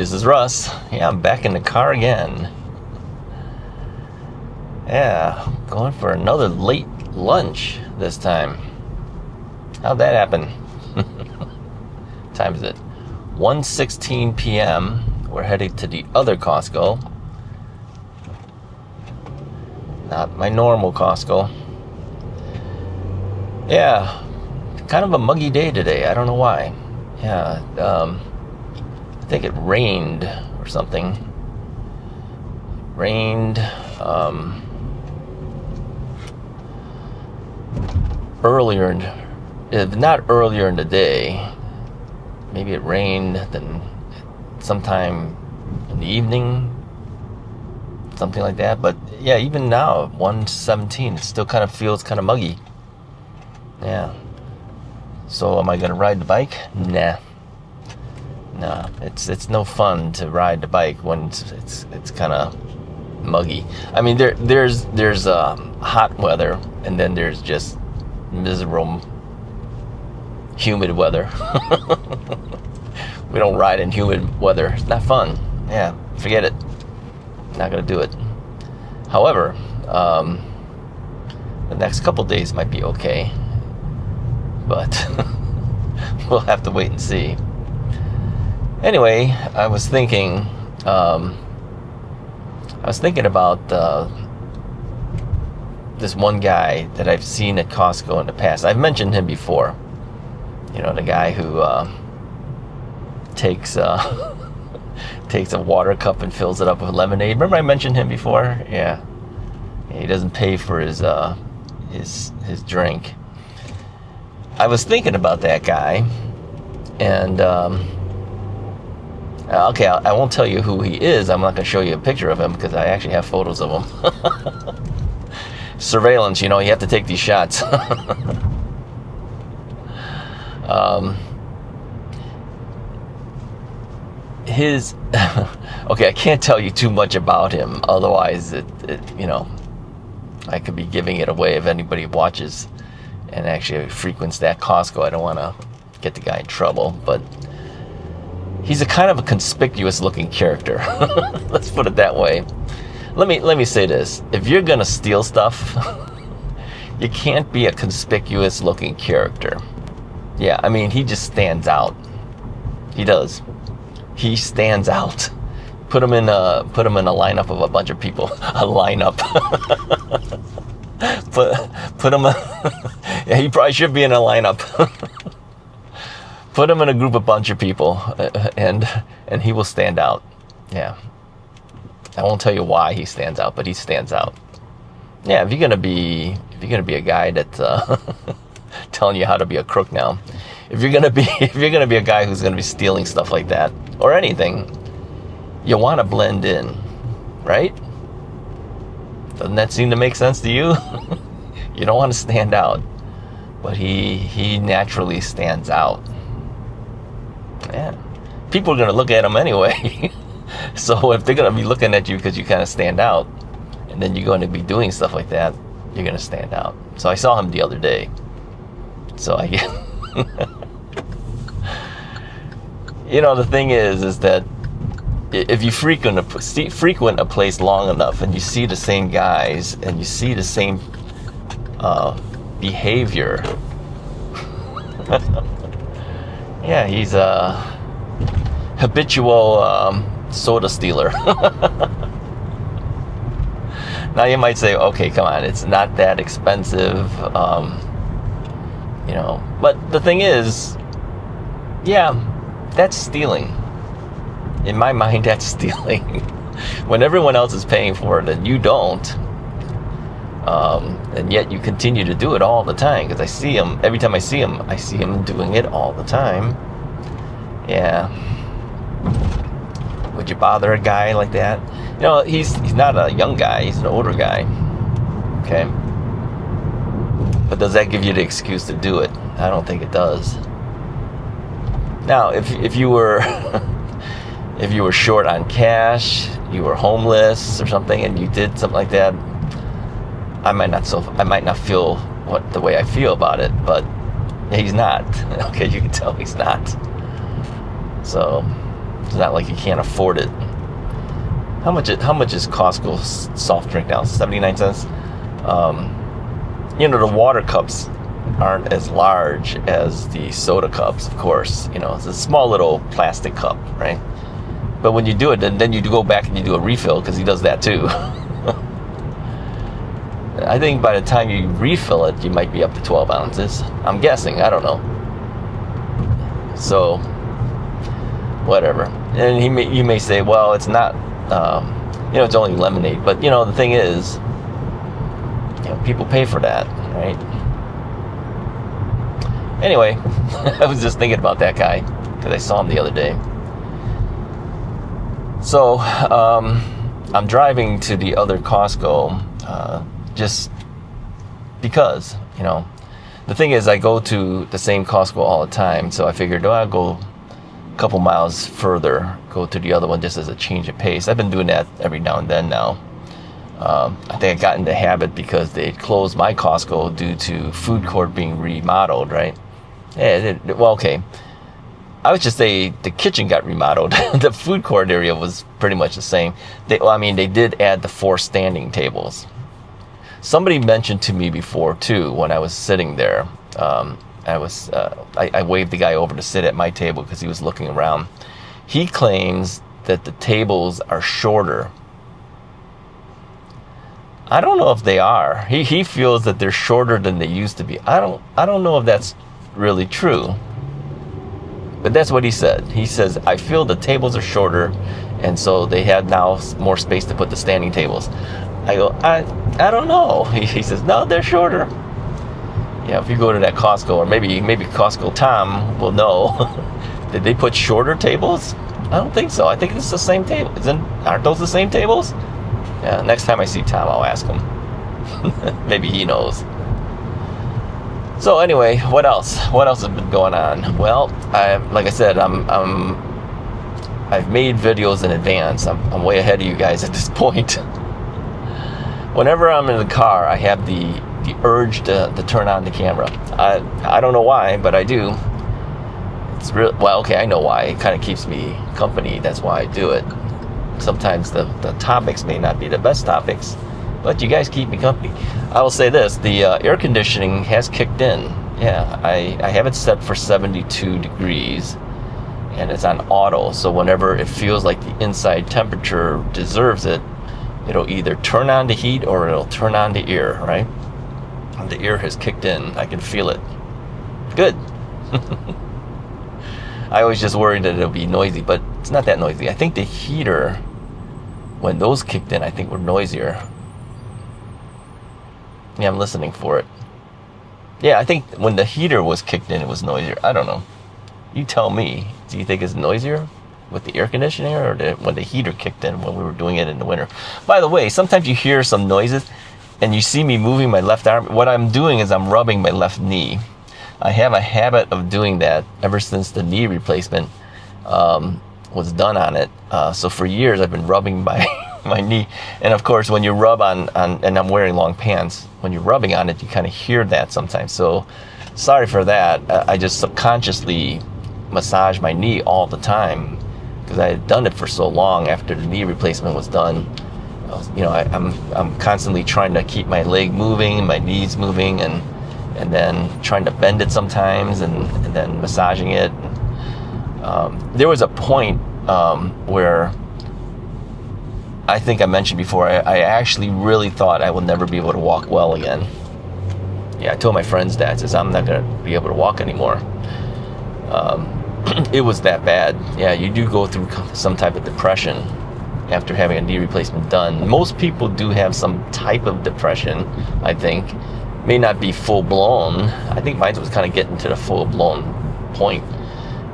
this is Russ. Yeah, I'm back in the car again. Yeah, going for another late lunch this time. How'd that happen? What time is it? 1:16 p.m. We're heading to the other Costco. Not my normal Costco. Yeah, kind of a muggy day today. I don't know why. Yeah, I think it rained or something. Rained earlier, if not earlier in the day. Maybe it rained then sometime in the evening, something like that. But yeah, even now, 1:17, it still kind of feels kind of muggy. Yeah. So am I gonna ride the bike? Nah. It's no fun to ride the bike when it's kind of muggy. I mean, there's hot weather, and then there's just miserable, humid weather. We don't ride in humid weather. It's not fun. Yeah, forget it. Not gonna do it. However, the next couple days might be okay, but we'll have to wait and see. Anyway, I was thinking about this one guy that I've seen at Costco in the past. I've mentioned him before. You know, the guy who takes a water cup and fills it up with lemonade. Remember I mentioned him before? Yeah. He doesn't pay for his drink. I was thinking about that guy, and okay, I won't tell you who he is. I'm not going to show you a picture of him because I actually have photos of him. Surveillance, you know, you have to take these shots. Okay, I can't tell you too much about him, otherwise it you know, I could be giving it away if anybody watches and actually frequents that Costco. I don't want to get the guy in trouble, but he's a kind of a conspicuous looking character. Let's put it that way. Let me say this. If you're gonna steal stuff, you can't be a conspicuous looking character. Yeah, I mean, he just stands out. He does. He stands out. Put him in a lineup of a bunch of people. A lineup. put him. Yeah, he probably should be in a lineup. Put him in a group of bunch of people, and he will stand out. Yeah. I won't tell you why he stands out, but he stands out. Yeah, if you're gonna be a guy that's telling you how to be a crook now, if you're gonna be a guy who's gonna be stealing stuff like that or anything, you want to blend in, right? Doesn't that seem to make sense to you? You don't want to stand out, but he naturally stands out. Yeah, people are gonna look at him anyway. So if they're gonna be looking at you because you kind of stand out, and then you're going to be doing stuff like that, you're gonna stand out. So I saw him the other day. So I get, you know, the thing is that if you frequent a place long enough and you see the same guys and you see the same behavior, yeah, he's a habitual soda stealer. Now you might say, okay, come on, it's not that expensive, you know. But the thing is, yeah, that's stealing. In my mind, that's stealing. When everyone else is paying for it and you don't, and yet you continue to do it all the time, because I see him, every time I see him doing it all the time. Yeah. Would you bother a guy like that? You know, he's not a young guy, he's an older guy. Okay? But does that give you the excuse to do it? I don't think it does. Now, if you were if you were short on cash, you were homeless or something, and you did something like that, I might not feel the way I feel about it, but he's not. Okay, you can tell he's not. So It's not like you can't afford it. How much is Costco soft drink now? 79 cents. The water cups aren't as large as the soda cups, of course. It's a small little plastic cup, right? But when you do it, then you go back and you do a refill, because he does that too. I think by the time you refill it, you might be up to 12 ounces. I'm guessing. I don't know. So, whatever. And you may say, well, it's not, it's only lemonade. But, the thing is, people pay for that, right? Anyway, I was just thinking about that guy, because I saw him the other day. So, I'm driving to the other Costco, just because, the thing is, I go to the same Costco all the time, so I figured, I'll go a couple miles further, go to the other one just as a change of pace. I've been doing that every now and then now. I think I got into the habit because they closed my Costco due to food court being remodeled, right? Yeah, okay. I would just say the kitchen got remodeled. The food court area was pretty much the same. They did add the 4 standing tables. Somebody mentioned to me before too, when I was sitting there, I waved the guy over to sit at my table because he was looking around. He claims that the tables are shorter. I don't know if they are. He feels that they're shorter than they used to be. I don't know if that's really true. But that's what he said. He says, I feel the tables are shorter, and so they have now more space to put the standing tables. I go, I don't know. He says, no, they're shorter. Yeah, if you go to that Costco, or maybe Costco Tom will know. Did they put shorter tables? I don't think so. I think it's the same table. Aren't those the same tables? Yeah, next time I see Tom, I'll ask him. Maybe he knows. So anyway, what else? What else has been going on? Well, like I said, I've made videos in advance. I'm way ahead of you guys at this point. Whenever I'm in the car, I have the urge to turn on the camera. I don't know why, but I do. It's real. Well, okay, I know why. It kind of keeps me company. That's why I do it. Sometimes the topics may not be the best topics, but you guys keep me company. I will say this, the air conditioning has kicked in. Yeah, I have it set for 72 degrees, and it's on auto, so whenever it feels like the inside temperature deserves it, it'll either turn on the heat or it'll turn on the air, right? And the air has kicked in. I can feel it. Good. I always just worried that it'll be noisy, but it's not that noisy. I think the heater, when those kicked in, I think were noisier. Yeah, I'm listening for it. Yeah, I think when the heater was kicked in, it was noisier. I don't know. You tell me. Do you think it's noisier with the air conditioning, or when the heater kicked in when we were doing it in the winter? By the way, sometimes you hear some noises and you see me moving my left arm. What I'm doing is I'm rubbing my left knee. I have a habit of doing that ever since the knee replacement was done on it. So for years I've been rubbing my knee. And of course, when you rub on, and I'm wearing long pants, when you're rubbing on it, you kind of hear that sometimes. So sorry for that. I just subconsciously massage my knee all the time because I had done it for so long after the knee replacement was done. I'm constantly trying to keep my leg moving, my knees moving, and then trying to bend it sometimes, and then massaging it. There was a point where I think I mentioned before, I actually really thought I would never be able to walk well again. Yeah, I told my friends that. I says, I'm not going to be able to walk anymore. It was that bad. Yeah, you do go through some type of depression after having a knee replacement done. Most people do have some type of depression, I think. May not be full-blown. I think mine was kind of getting to the full-blown point.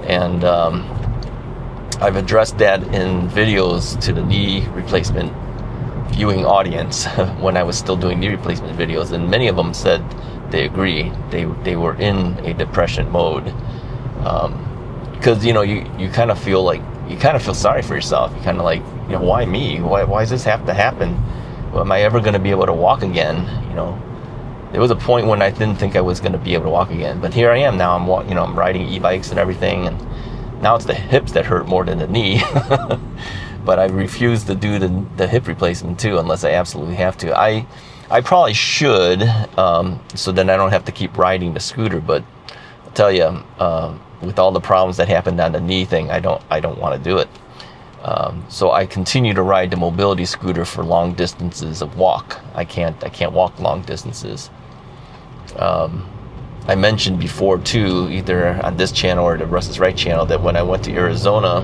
And I've addressed that in videos to the knee replacement viewing audience when I was still doing knee replacement videos, and many of them said they agree. They were in a depression mode. Because you kind of feel sorry for yourself. You kind of like, why me? Why does this have to happen? Well, am I ever going to be able to walk again? There was a point when I didn't think I was going to be able to walk again, but here I am now. I'm riding e-bikes and everything, Now it's the hips that hurt more than the knee. But I refuse to do the hip replacement too unless I absolutely have to. I probably should, so then I don't have to keep riding the scooter. But I'll tell you, with all the problems that happened on the knee thing, I don't want to do it. So I continue to ride the mobility scooter for long distances of walk. I can't walk long distances. I mentioned before too, either on this channel or the Russ is Right channel, that when I went to Arizona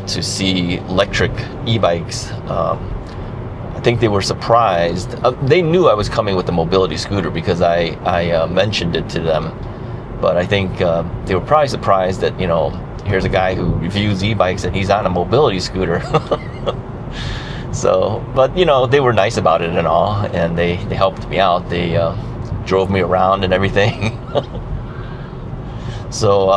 to see electric e-bikes, I think they were surprised. They knew I was coming with the mobility scooter because I mentioned it to them. But I think they were probably surprised that, here's a guy who reviews e-bikes and he's on a mobility scooter. So, but they were nice about it and all, and they helped me out. They drove me around and everything. So,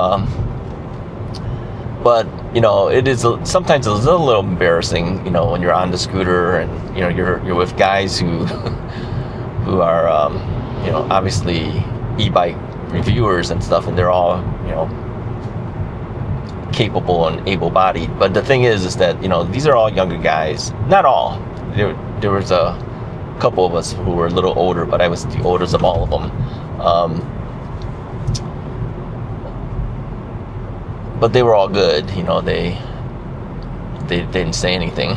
but it is sometimes it's a little embarrassing, when you're on the scooter and you're with guys who are obviously e-bike reviewers and stuff, and they're all capable and able-bodied. But the thing is that these are all younger guys. Not all. There was a couple of us who were a little older, but I was the oldest of all of them. But they were all good. They didn't say anything.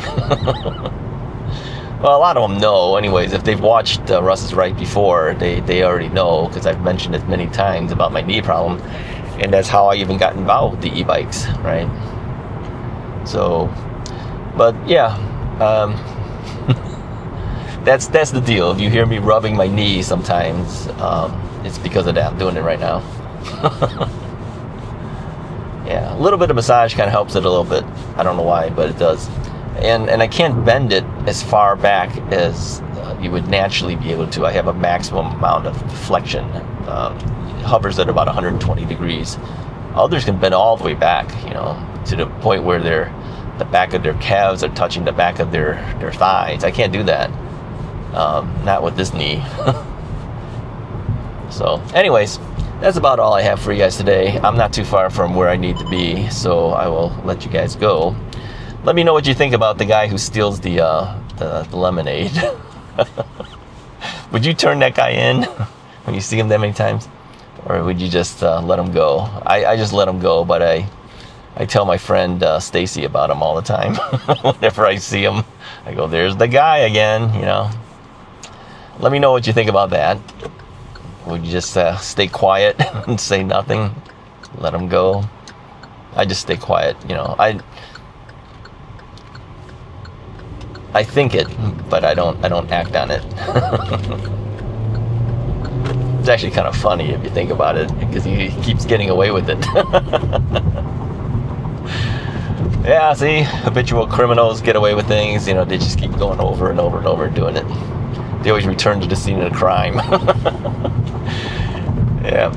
Well, a lot of them know. Anyways, if they've watched Russ is Right before, they already know, because I've mentioned it many times about my knee problem. And that's how I even got involved with the e-bikes, right? So, but yeah, that's the deal. If you hear me rubbing my knee sometimes, it's because of that. I'm doing it right now. Yeah, a little bit of massage kind of helps it a little bit. I don't know why, but it does. And I can't bend it as far back as you would naturally be able to. I have a maximum amount of flexion. It hovers at about 120 degrees. Others can bend all the way back, to the point where the back of their calves are touching the back of their thighs. I can't do that. Not with this knee. So, anyways, that's about all I have for you guys today. I'm not too far from where I need to be, so I will let you guys go. Let me know what you think about the guy who steals the lemonade. Would you turn that guy in when you see him that many times? Or would you just let him go? I just let him go, but I tell my friend Stacy about him all the time. Whenever I see him, I go, there's the guy again, Let me know what you think about that. Would you just stay quiet and say nothing? Let him go? I just stay quiet, I think it, but I don't act on it. It's actually kind of funny if you think about it, because he keeps getting away with it. Yeah, see, habitual criminals get away with things. They just keep going over and over and over and doing it. They always return to the scene of the crime. Yeah.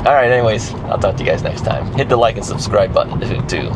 All right, anyways, I'll talk to you guys next time. Hit the like and subscribe button too.